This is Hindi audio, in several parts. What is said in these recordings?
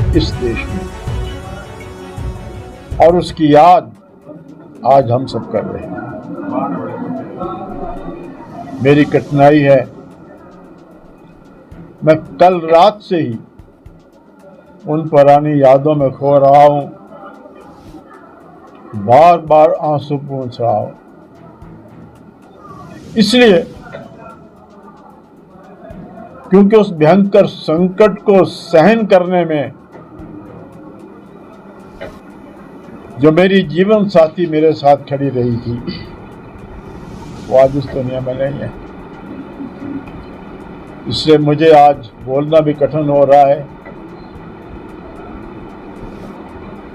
इस देश में, और उसकी याद आज हम सब कर रहे हैं। मेरी कठिनाई है, मैं कल रात से ही उन पुरानी यादों में खो रहा हूं, बार बार आंसू पूछ रहा हूं, इसलिए क्योंकि उस भयंकर संकट को सहन करने में जो मेरी जीवन साथी मेरे साथ खड़ी रही थी, वो आज इस दुनिया में नहीं है। इसलिए मुझे आज बोलना भी कठिन हो रहा है,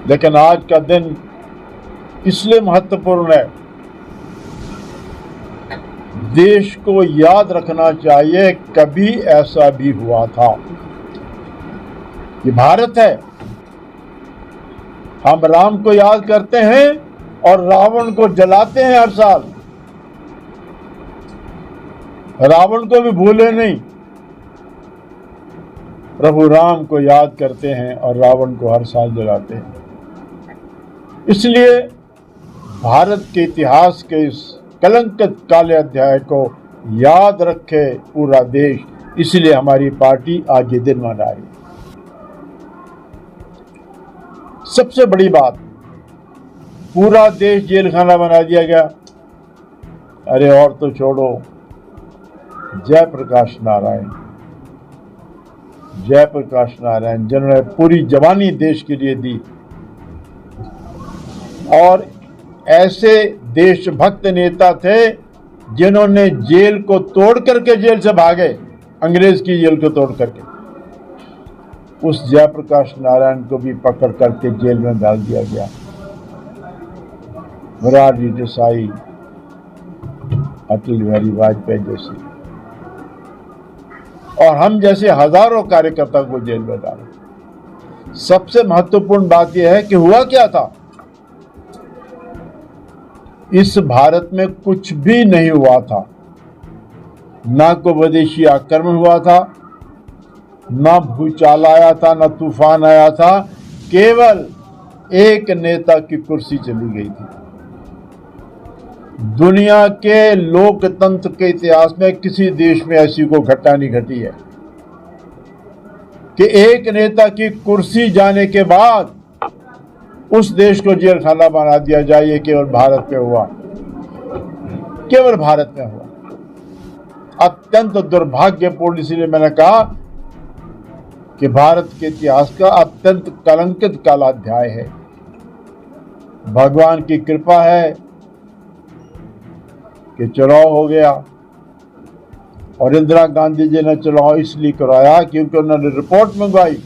लेकिन आज का दिन इसलिए महत्वपूर्ण है, देश को याद रखना चाहिए कभी ऐसा भी हुआ था। ये भारत है, हम राम को याद करते हैं और रावण को जलाते हैं हर साल। रावण को भी भूले नहीं, प्रभु राम को याद करते हैं और रावण को हर साल जलाते हैं। इसलिए भारत के इतिहास के इस कलंकित काले अध्याय को याद रखे पूरा देश, इसलिए हमारी पार्टी आज ये दिन मना रही है। सबसे बड़ी बात, पूरा देश जेल खाना बना दिया गया। अरे और तो छोड़ो, जयप्रकाश नारायण जिन्होंने पूरी जवानी देश के लिए दी, और ऐसे देशभक्त नेता थे जिन्होंने जेल को तोड़ करके जेल से भागे, अंग्रेज की जेल को तोड़ करके। उस जयप्रकाश नारायण को भी पकड़ करके जेल में डाल दिया गया। मोरारजी देसाई, अटल बिहारी वाजपेयी जैसे, और हम जैसे हजारों कार्यकर्ता को जेल में डाला। सबसे महत्वपूर्ण बात यह है कि हुआ क्या था। इस भारत में कुछ भी नहीं हुआ था, ना कोई विदेशी आक्रमण हुआ था, ना भूचाल आया था, ना तूफान आया था, केवल एक नेता की कुर्सी चली गई थी। दुनिया के लोकतंत्र के इतिहास में किसी देश में ऐसी कोई घटना नहीं घटी है कि एक नेता की कुर्सी जाने के बाद उस देश को जेल खाना बना दिया जाए। ये केवल भारत में हुआ, केवल भारत में हुआ। अत्यंत दुर्भाग्यपूर्ण, इसलिए मैंने कहा कि भारत के इतिहास का अत्यंत कलंकित काला अध्याय है। भगवान की कृपा है कि चुनाव हो गया, और इंदिरा गांधी जी ने चुनाव इसलिए कराया क्योंकि उन्होंने रिपोर्ट मंगवाई,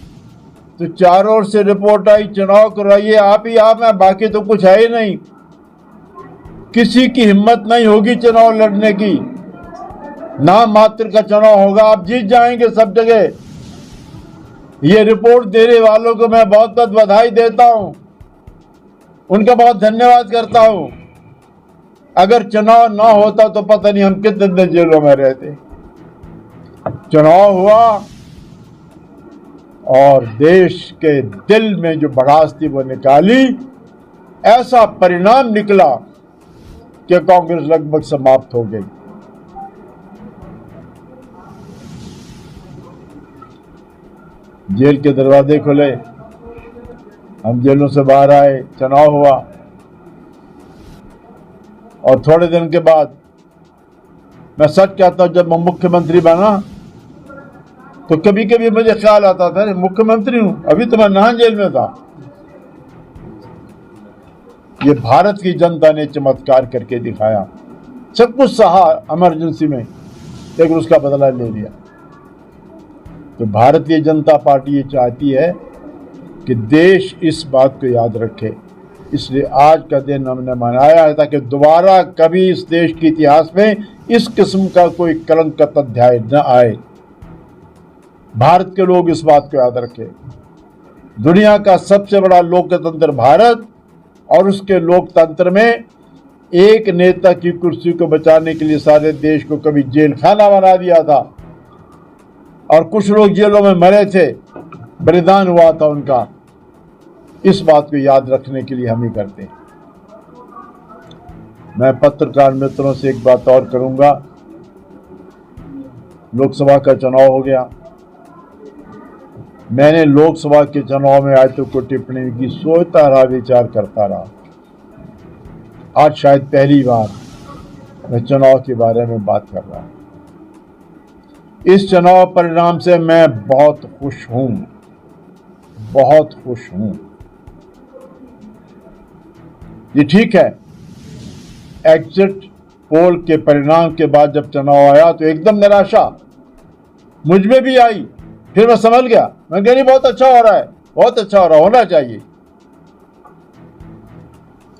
तो चारों ओर से रिपोर्ट आई, चुनाव करवाइए आप ही आप हैं, बाकी तो कुछ है ही नहीं। किसी की हिम्मत नहीं होगी चुनाव लड़ने की, नाम मात्र का चुनाव होगा, आप जीत जाएंगे सब जगह। ये रिपोर्ट देने वालों को मैं बहुत बहुत बधाई देता हूं, उनका बहुत धन्यवाद करता हूं। अगर चुनाव ना होता तो पता नहीं हम कितने दिन जेलों में रहते। चुनाव हुआ और देश के दिल में जो भड़ास थी वो निकाली। ऐसा परिणाम निकला कि कांग्रेस लगभग समाप्त हो गई। जेल के दरवाजे खुले, हम जेलों से बाहर आए, चुनाव हुआ, और थोड़े दिन के बाद मैं सच कहता हूं, जब मैं मुख्यमंत्री बना तो कभी कभी मुझे ख्याल आता था मुख्यमंत्री हूं, अभी तो मैं नाहन जेल में था। ये भारत की जनता ने चमत्कार करके दिखाया। सब कुछ सहा इमरजेंसी में, लेकिन उसका बदला ले लिया। तो भारतीय जनता पार्टी ये चाहती है कि देश इस बात को याद रखे, इसलिए आज का दिन हमने मनाया है ताकि दोबारा कभी इस देश के इतिहास में इस किस्म का कोई कलंकित अध्याय न आए। भारत के लोग इस बात को याद रखें। दुनिया का सबसे बड़ा लोकतंत्र भारत, और उसके लोकतंत्र में एक नेता की कुर्सी को बचाने के लिए सारे देश को कभी जेल खाना बना दिया था, और कुछ लोग जेलों में मरे थे, बलिदान हुआ था उनका, इस बात को याद रखने के लिए हम ही करते हैं। मैं पत्रकार मित्रों से एक बात और करूंगा। लोकसभा का चुनाव हो गया। मैंने लोकसभा के चुनाव में आज तक को टिप्पणी की, सोचता रहा, विचार करता रहा। आज शायद पहली बार मैं चुनाव के बारे में बात कर रहा हूं। इस चुनाव परिणाम से मैं बहुत खुश हूं, बहुत खुश हूं। ये ठीक है, एग्जिट पोल के परिणाम के बाद जब चुनाव आया तो एकदम निराशा मुझ में भी आई। फिर मैं समझ गया, मैं कह नहीं बहुत अच्छा हो रहा है, बहुत अच्छा हो रहा, होना चाहिए।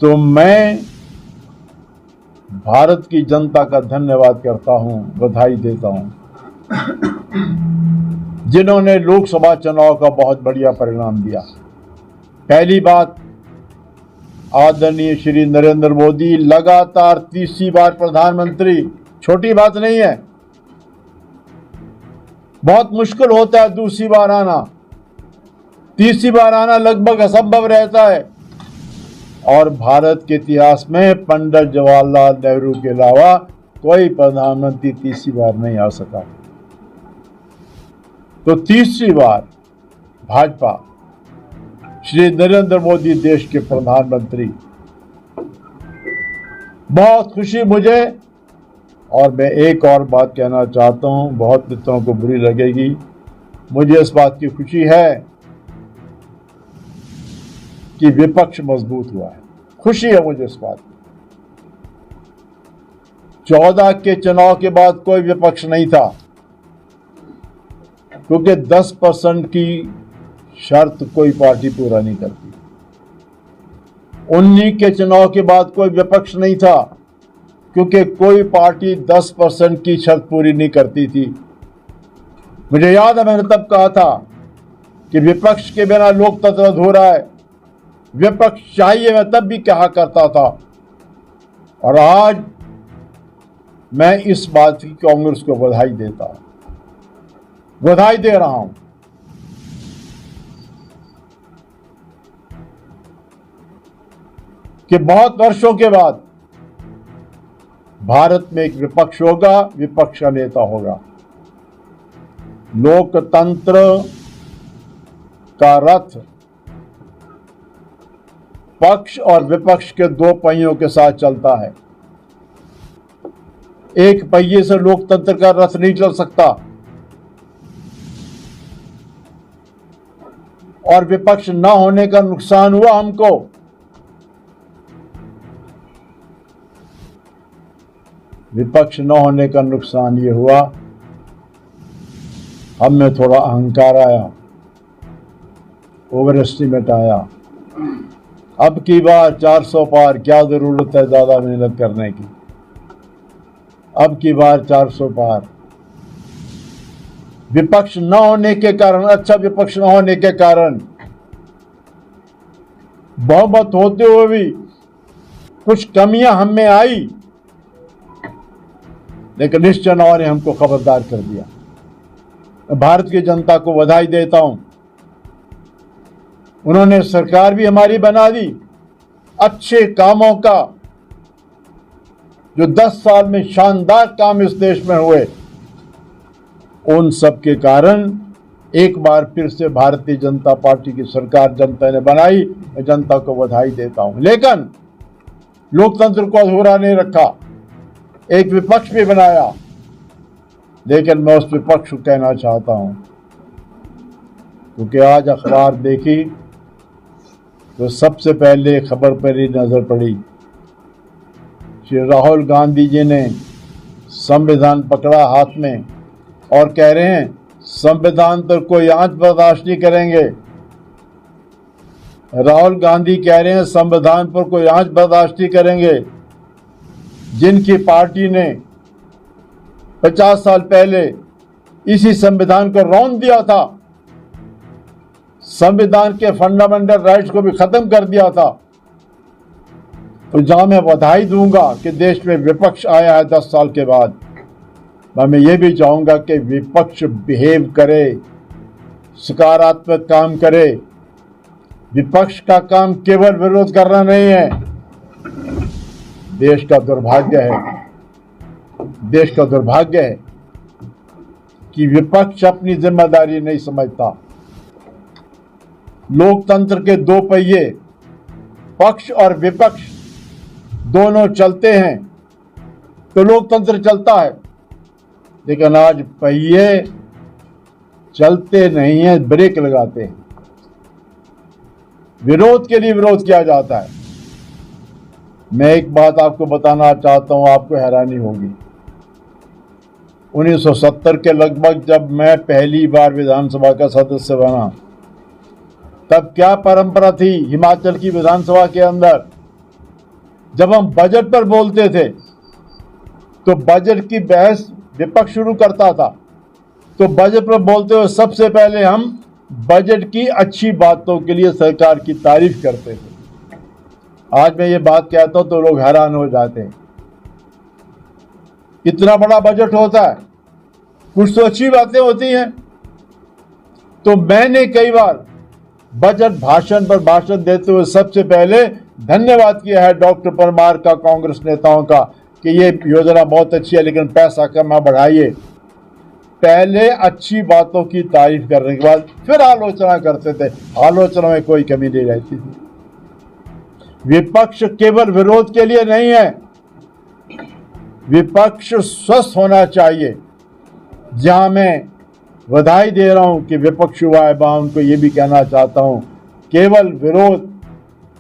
तो मैं भारत की जनता का धन्यवाद करता हूं, बधाई देता हूं, जिन्होंने लोकसभा चुनाव का बहुत बढ़िया परिणाम दिया। पहली बात, आदरणीय श्री नरेंद्र मोदी लगातार तीसरी बार प्रधानमंत्री, छोटी बात नहीं है। बहुत मुश्किल होता है दूसरी बार आना, तीसरी बार आना लगभग असंभव रहता है। और भारत के इतिहास में पंडित जवाहरलाल नेहरू के अलावा कोई प्रधानमंत्री तीसरी बार नहीं आ सका। तो तीसरी बार भाजपा, श्री नरेंद्र मोदी देश के प्रधानमंत्री, बहुत खुशी मुझे। और मैं एक और बात कहना चाहता हूं, बहुत मित्रों को बुरी लगेगी, मुझे इस बात की खुशी है कि विपक्ष मजबूत हुआ है। खुशी है मुझे इस बात की। 14 के चुनाव के बाद कोई विपक्ष नहीं था, क्योंकि 10% की शर्त कोई पार्टी पूरा नहीं करती। 19 के चुनाव के बाद कोई विपक्ष नहीं था, क्योंकि कोई पार्टी 10% की शर्त पूरी नहीं करती थी। मुझे याद है, मैंने तब कहा था कि विपक्ष के बिना लोकतंत्र अधूरा है, विपक्ष चाहिए, मैं तब भी कहा करता था। और आज मैं इस बात की कांग्रेस को बधाई देता हूं, बधाई दे रहा हूं कि बहुत वर्षों के बाद भारत में एक विपक्ष होगा, विपक्ष का नेता होगा। लोकतंत्र का रथ पक्ष और विपक्ष के दो पहियों के साथ चलता है। एक पहिए से लोकतंत्र का रथ नहीं चल सकता। और विपक्ष न होने का नुकसान हुआ हमको। विपक्ष न होने का नुकसान ये हुआ, हम में थोड़ा अहंकार आया, ओवर एस्टिमेट आया। अब की बार 400 पार, क्या जरूरत है ज्यादा मेहनत करने की। अब की बार 400 पार। विपक्ष न होने के कारण, अच्छा विपक्ष न होने के कारण, बहुमत होते हुए भी कुछ कमियां हम में आई, लेकिन इस चुनाव ने हमको खबरदार कर दिया। मैं भारत की जनता को बधाई देता हूं। उन्होंने सरकार भी हमारी बना दी। अच्छे कामों का, जो 10 साल में शानदार काम इस देश में हुए, उन सब के कारण एक बार फिर से भारतीय जनता पार्टी की सरकार जनता ने बनाई। मैं जनता को बधाई देता हूं। लेकिन लोकतंत्र को अधूरा नहीं रखा, एक विपक्ष भी बनाया। लेकिन मैं उस विपक्ष को कहना चाहता हूं, क्योंकि आज अखबार देखी तो सबसे पहले खबर पर ही नजर पड़ी, श्री राहुल गांधी जी ने संविधान पकड़ा हाथ में और कह रहे हैं संविधान पर कोई आंच बर्दाश्त नहीं करेंगे। राहुल गांधी कह रहे हैं संविधान पर कोई आंच बर्दाश्त नहीं करेंगे। जिनकी पार्टी ने 50 साल पहले इसी संविधान को रौंद दिया था, संविधान के फंडामेंटल राइट्स को भी खत्म कर दिया था, तो जहां मैं बधाई दूंगा कि देश में विपक्ष आया है 10 साल के बाद, मैं ये भी चाहूंगा कि विपक्ष बिहेव करे, सकारात्मक काम करे। विपक्ष का काम केवल विरोध करना नहीं है। देश का दुर्भाग्य है कि विपक्ष अपनी जिम्मेदारी नहीं समझता। लोकतंत्र के दो पहिए, पक्ष और विपक्ष दोनों चलते हैं तो लोकतंत्र चलता है, लेकिन आज पहिए चलते नहीं हैं, ब्रेक लगाते हैं। विरोध के लिए विरोध किया जाता है। मैं एक बात आपको बताना चाहता हूं, आपको हैरानी होगी। 1970 के लगभग जब मैं पहली बार विधानसभा का सदस्य बना, तब क्या परंपरा थी हिमाचल की विधानसभा के अंदर, जब हम बजट पर बोलते थे तो बजट की बहस विपक्ष शुरू करता था, तो बजट पर बोलते हुए सबसे पहले हम बजट की अच्छी बातों के लिए सरकार की तारीफ करते थे। आज मैं ये बात कहता हूं तो लोग हैरान हो जाते हैं। इतना बड़ा बजट होता है, कुछ तो अच्छी बातें होती हैं। तो मैंने कई बार बजट भाषण पर भाषण देते हुए सबसे पहले धन्यवाद किया है डॉक्टर परमार का, कांग्रेस नेताओं का, कि ये योजना बहुत अच्छी है लेकिन पैसा कम है, बढ़ाइए। पहले अच्छी बातों की तारीफ करने के बाद फिर आलोचना करते थे। आलोचना में कोई कमी नहीं रहती थी। विपक्ष केवल विरोध के लिए नहीं है, विपक्ष स्वस्थ होना चाहिए। जहां मैं बधाई दे रहा हूं कि विपक्ष हुआ है, मैं उनको ये भी कहना चाहता हूं, केवल विरोध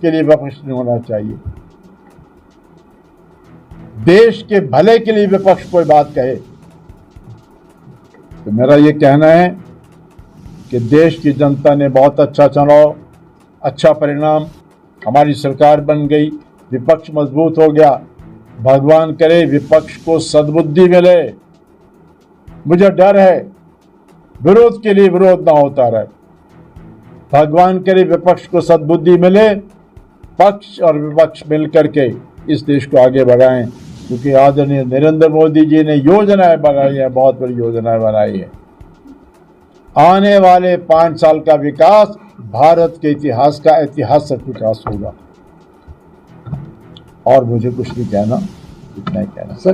के लिए विपक्ष नहीं होना चाहिए। देश के भले के लिए विपक्ष कोई बात कहे तो मेरा ये कहना है कि देश की जनता ने बहुत अच्छा चुनाव, अच्छा परिणाम, हमारी सरकार बन गई, विपक्ष मजबूत हो गया। भगवान करे विपक्ष को सद्बुद्धि मिले। मुझे डर है विरोध के लिए विरोध ना होता रहे। भगवान करे विपक्ष को सद्बुद्धि मिले, पक्ष और विपक्ष मिलकर के इस देश को आगे बढ़ाएं, क्योंकि आदरणीय नरेंद्र मोदी जी ने योजनाएं बनाई है, बहुत बड़ी योजनाएं बनाई है। आने वाले 5 साल का विकास भारत के इतिहास का ऐतिहासिक विकास होगा। और मुझे कुछ नहीं कहना, इतना ही कहना। सर,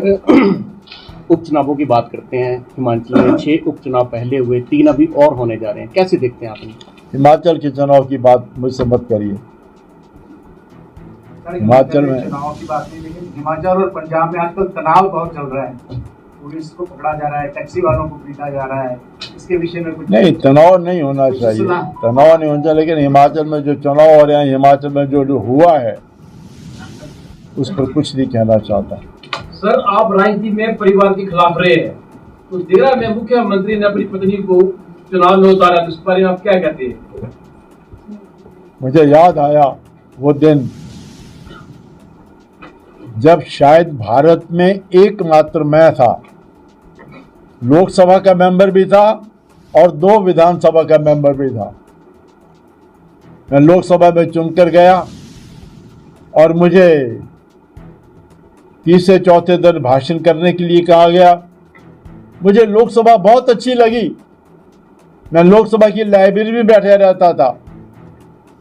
उपचुनावों की बात करते हैं। हिमाचल में 6 उपचुनाव पहले हुए, 3 अभी और होने जा रहे हैं, कैसे देखते हैं आप? हिमाचल के चुनाव की बात मुझसे मत करिए। हिमाचल में चुनाव की बात नहीं, लेकिन हिमाचल और पंजाब में आजकल तनाव बहुत चल रहा है। पुलिस को पकड़ा जा रहा है, टैक्सी वालों को पीटा जा रहा है, इसके विषय में कुछ नहीं, तनाव नहीं होना चाहिए, तनाव नहीं होना चाहिए। लेकिन हिमाचल में जो चुनाव हो रहे हैं, हिमाचल में जो हुआ है उस पर कुछ नहीं कहना चाहता। सर, आप राजनीति में परिवार के खिलाफ रहे हैं, तो देरा में मुख्यमंत्री ने अपनी पत्नी को चुनाव में उतारा, इस बारे में आप क्या कहते हैं? मुझे याद आया वो दिन जब शायद भारत में एकमात्र मैं था, लोकसभा का मेंबर भी था और 2 विधानसभा का मेंबर भी था। मैं लोकसभा में चुनकर गया और मुझे तीसरे चौथे दिन भाषण करने के लिए कहा गया। मुझे लोकसभा बहुत अच्छी लगी। मैं लोकसभा की लाइब्रेरी में बैठा रहता था।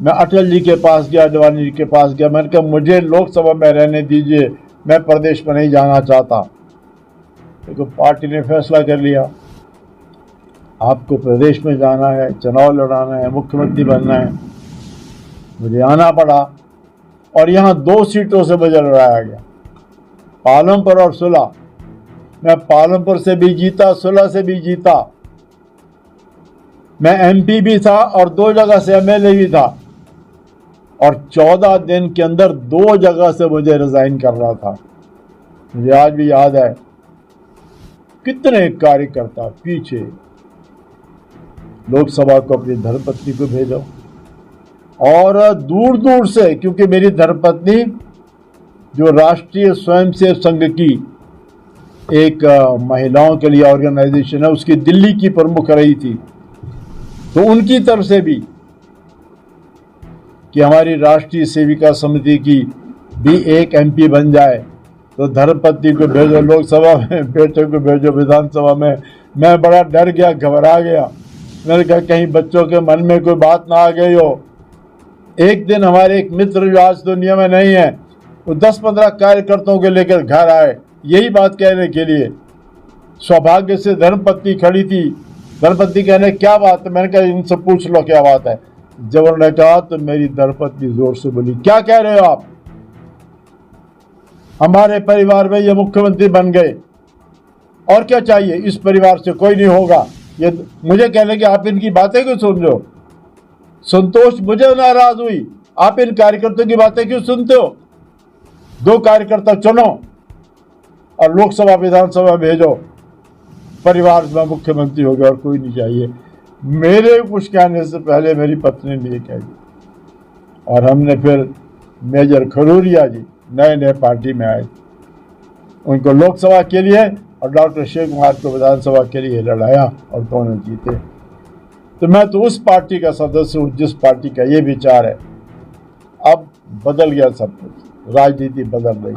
मैं अटल जी के पास गया, अडवाणी जी के पास गया। मैंने कहा मुझे लोकसभा में रहने दीजिए, मैं प्रदेश में नहीं जाना चाहता। तो पार्टी ने फैसला कर लिया, आपको प्रदेश में जाना है, चुनाव लड़ाना है, मुख्यमंत्री बनना है। मुझे आना पड़ा और यहाँ 2 सीटों से मुझे लड़ाया गया, पालमपुर और सुलह। मैं पालमपुर से भी जीता, सुलह से भी जीता। मैं एमपी भी था और 2 जगह से एमएलए भी था, और 14 दिन के अंदर 2 जगह से मुझे रिजाइन करना था। मुझे आज भी याद है कितने कार्यकर्ता पीछे लोकसभा को अपनी धर्मपत्नी को भेजो, और दूर दूर से, क्योंकि मेरी धर्मपत्नी जो राष्ट्रीय स्वयंसेवक संघ की एक महिलाओं के लिए ऑर्गेनाइजेशन है, उसकी दिल्ली की प्रमुख रही थी, तो उनकी तरफ से भी कि हमारी राष्ट्रीय सेविका समिति की भी एक एमपी बन जाए, तो धर्मपत्नी को भेजो लोकसभा में, बेटे को भेजो विधानसभा में। मैं बड़ा डर गया, घबरा गया। मैंने कहा कहीं बच्चों के मन में कोई बात ना आ गई हो। एक दिन हमारे एक मित्र जो आज दुनिया में नहीं है, वो 10-15 कार्यकर्ताओं को लेकर घर आए यही बात कहने के लिए। सौभाग्य से धर्मपत्नी खड़ी थी। धर्मपत्नी कहने क्या बात है, मैंने कहा इनसे पूछ लो क्या बात है। जब उन्होंने कहा तो मेरी धर्मपत्नी जोर से बोली, क्या कह रहे हो आप? हमारे परिवार में ये मुख्यमंत्री बन गए, और क्या चाहिए? इस परिवार से कोई नहीं होगा। ये मुझे कहने कि आप इनकी बातें क्यों सुन रहे हो? संतोष मुझे नाराज हुई, आप इन कार्यकर्ताओं की बातें क्यों सुनते हो? 2 कार्यकर्ता चुनो और लोकसभा विधानसभा भेजो, परिवार में मुख्यमंत्री हो गया और कोई नहीं चाहिए। मेरे कुछ कहने से पहले मेरी पत्नी ने ये कह दी। और हमने फिर मेजर खरूरिया जी नए पार्टी में आए, उनको लोकसभा के लिए और डॉक्टर शिव कुमार को विधानसभा के लिए लड़ाया और दोनों जीते। तो मैं तो उस पार्टी का सदस्य हूँ जिस पार्टी का ये विचार है। अब बदल गया सब कुछ, राजनीति बदल रही।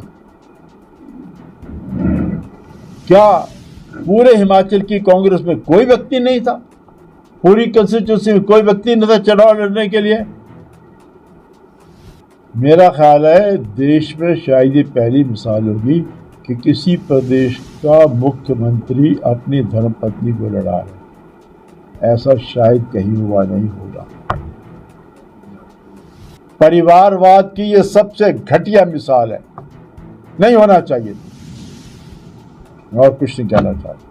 क्या पूरे हिमाचल की कांग्रेस में कोई व्यक्ति नहीं था? पूरी कंस्टिट्यूंसी में कोई व्यक्ति नहीं था चुनाव लड़ने के लिए? मेरा ख्याल है देश में शायद ये पहली मिसाल होगी कि किसी प्रदेश का मुख्यमंत्री अपनी धर्मपत्नी को लड़ा है। ऐसा शायद कहीं हुआ नहीं होगा। परिवारवाद की ये सबसे घटिया मिसाल है, नहीं होना चाहिए। और कुछ नहीं कहना चाहता।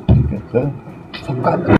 ठीक है सर।